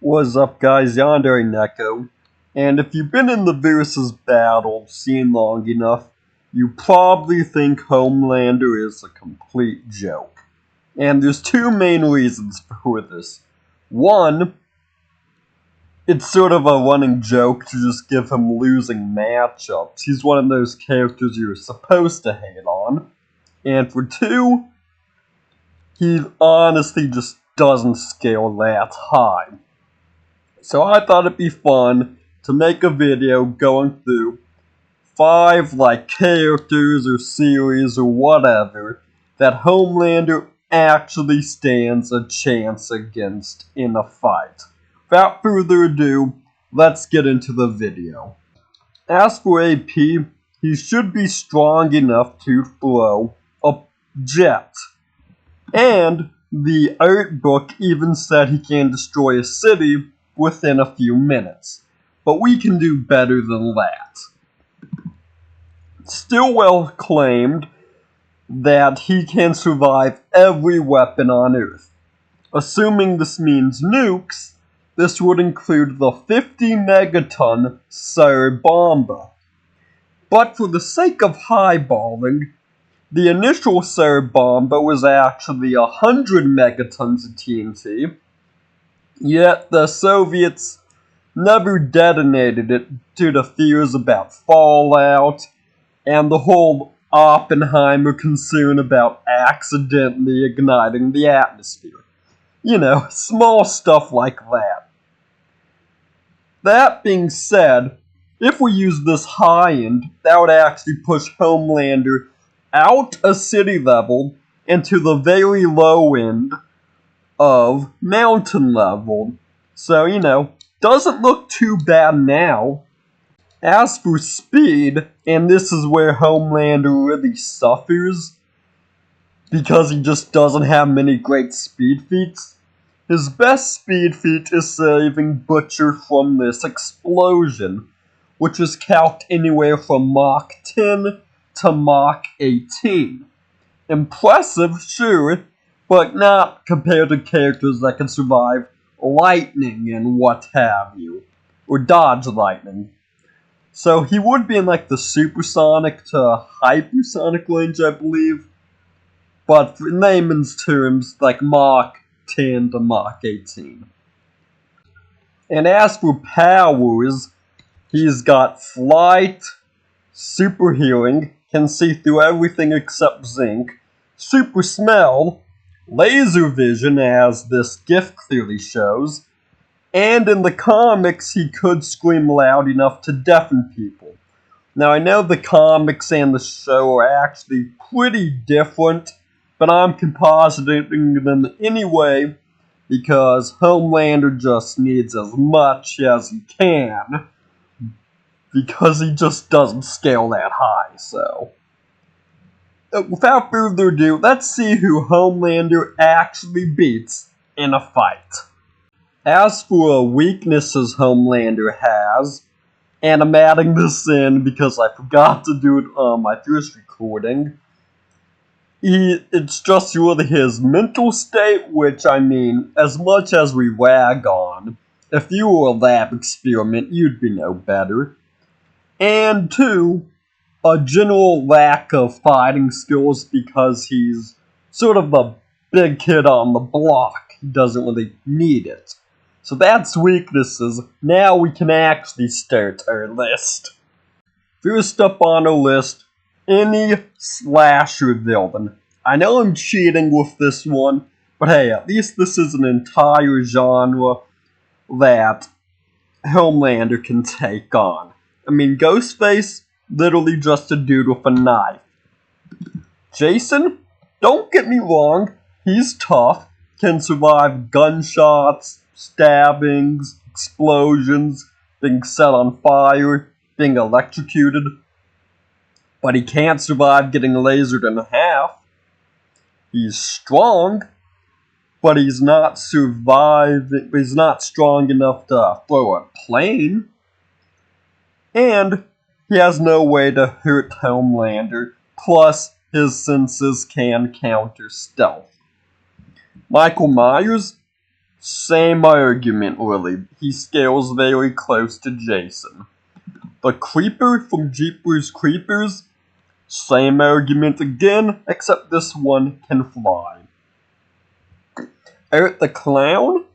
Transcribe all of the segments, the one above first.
What's up, guys? Yonder Neko. And if you've been in the versus battle scene long enough, you probably think Homelander is a complete joke. And there's two main reasons for this. One, it's sort of a running joke to just give him losing matchups. He's one of those characters you're supposed to hate on. And for two, he honestly just doesn't scale that high. So I thought it'd be fun to make a video going through 5 characters or series or whatever that Homelander actually stands a chance against in a fight. Without further ado, let's get into the video. As for AP, he should be strong enough to throw a jet. And the art book even said he can destroy a city within a few minutes. But we can do better than that. Stillwell claimed that he can survive every weapon on Earth. Assuming this means nukes, this would include the 50 megaton Sir Bomba. But for the sake of highballing, the initial Sir Bomba was actually 100 megatons of TNT, yet the Soviets never detonated it due to fears about fallout and the whole Oppenheimer concern about accidentally igniting the atmosphere. You know, small stuff like that. That being said, if we use this high end, that would actually push Homelander out a city level into the very low end of mountain level. So, doesn't look too bad now. As for speed, and this is where Homelander really suffers, because he just doesn't have many great speed feats, his best speed feat is saving Butcher from this explosion, which is calced anywhere from Mach 10 to Mach 18. Impressive, sure, but not compared to characters that can survive lightning and what have you, or dodge lightning. So he would be in the supersonic to hypersonic range, I believe, but in layman's terms, Mach 10 to Mach 18. And as for powers, he's got flight, super healing, can see through everything except zinc, super smell, laser vision, as this GIF clearly shows, and in the comics he could scream loud enough to deafen people. Now I know the comics and the show are actually pretty different, but I'm compositing them anyway because Homelander just needs as much as he can because he just doesn't scale that high, so. Without further ado, let's see who Homelander actually beats in a fight. As for weaknesses Homelander has, and I'm adding this in because I forgot to do it on my first recording, it's just really his mental state, which, as much as we rag on, if you were a lab experiment, you'd be no better. And 2, a general lack of fighting skills because he's sort of a big kid on the block. He doesn't really need it. So that's weaknesses. Now we can actually start our list. First up on our list, any slasher villain. I know I'm cheating with this one, but hey, at least this is an entire genre that Homelander can take on. Ghostface, literally just a dude with a knife. Jason, don't get me wrong, he's tough, can survive gunshots, stabbings, explosions, being set on fire, being electrocuted. But he can't survive getting lasered in half. He's strong, but he's not strong enough to throw a plane. And he has no way to hurt Homelander, plus his senses can counter stealth. Michael Myers, Same argument, really. He scales very close to Jason. The Creeper from Jeepers Creepers, same argument again, except this one can fly. Eric the Clown,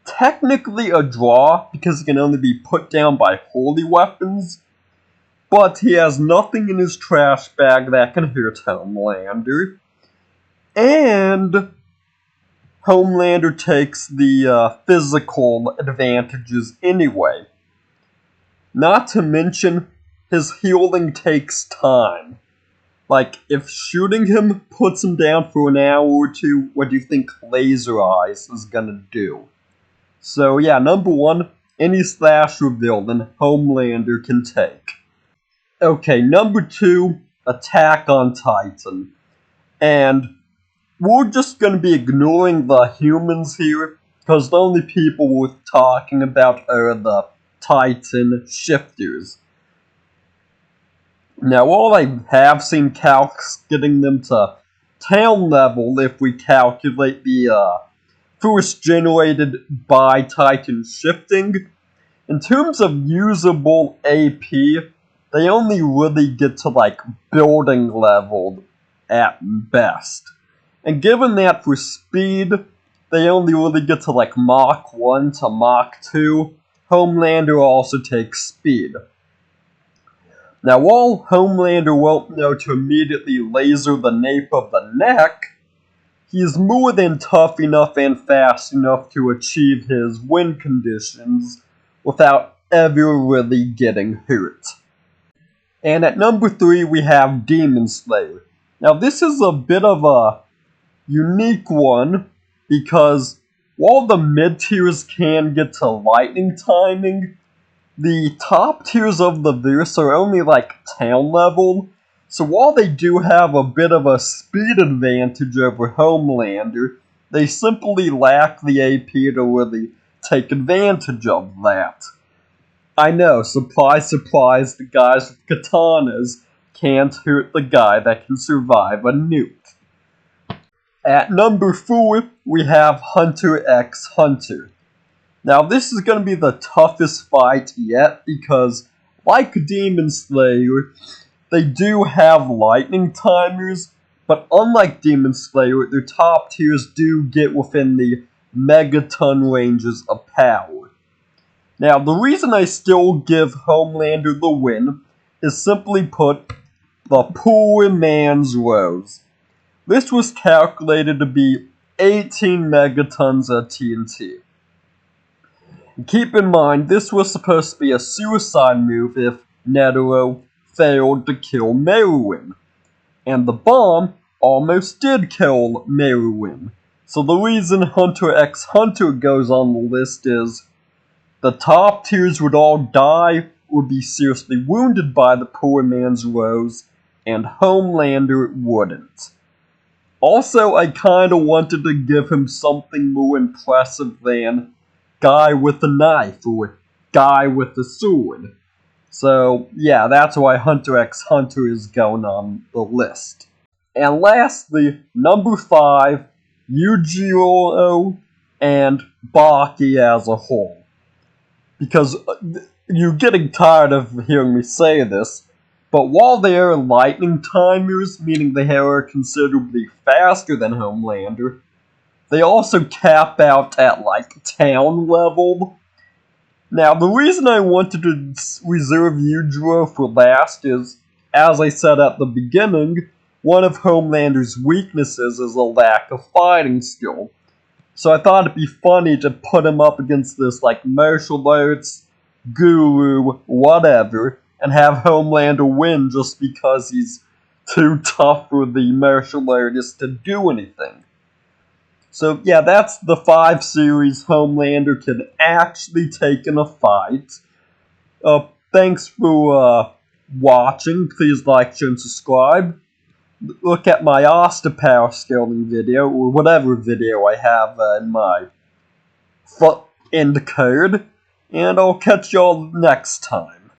technically a draw because he can only be put down by holy weapons, but he has nothing in his trash bag that can hurt Homelander. And Homelander takes the physical advantages anyway. Not to mention, his healing takes time. Like, if shooting him puts him down for an hour or two, what do you think Laser Eyes is gonna do? So yeah, number one, any slasher villain Homelander can take. Okay, number two, Attack on Titan. And we're just gonna be ignoring the humans here, because the only people we're talking about are the Titan shifters. Now, while I have seen calcs getting them to town level if we calculate the first generated by Titan shifting, in terms of usable AP, they only really get to like building level at best. And given that for speed, they only really get to like Mach 1 to Mach 2, Homelander also takes speed. Now, while Homelander won't know to immediately laser the nape of the neck, he's more than tough enough and fast enough to achieve his win conditions without ever really getting hurt. And at number 3, we have Demon Slayer. Now, this is a bit of a unique one because while the mid tiers can get to lightning timing, the top tiers of the verse are only like town level, so while they do have a bit of a speed advantage over Homelander, they simply lack the AP to really take advantage of that. I know, surprise, surprise, the guys with katanas can't hurt the guy that can survive a nuke. At number 4, we have Hunter x Hunter. Now, this is going to be the toughest fight yet because, like Demon Slayer, they do have lightning timers, but unlike Demon Slayer, their top tiers do get within the megaton ranges of power. Now, the reason I still give Homelander the win is simply put, the poor man's rose. This was calculated to be 18 megatons of TNT. Keep in mind, this was supposed to be a suicide move if Netero failed to kill Meruem. And the bomb almost did kill Meruem. So the reason Hunter x Hunter goes on the list is the top tiers would all die or be seriously wounded by the poor man's rose, and Homelander wouldn't. Also, I kinda wanted to give him something more impressive than guy with a knife or guy with a sword. So, yeah, that's why Hunter x Hunter is going on the list. And lastly, number 5, Yu-Gi-Oh! And Baki as a whole. Because you're getting tired of hearing me say this, but while they are lightning timers, meaning they are considerably faster than Homelander, they also cap out at like town level. Now, the reason I wanted to reserve Yu-Gi-Oh! For last is, as I said at the beginning, one of Homelander's weaknesses is a lack of fighting skill. So I thought it'd be funny to put him up against this like martial arts guru, whatever, and have Homelander win just because he's too tough for the martial artist to do anything. So yeah, that's the 5 series Homelander can actually take in a fight. Thanks for watching. Please like, share, and subscribe. Look at my Ostepower scaling video, or whatever video I have in my end card. And I'll catch y'all next time.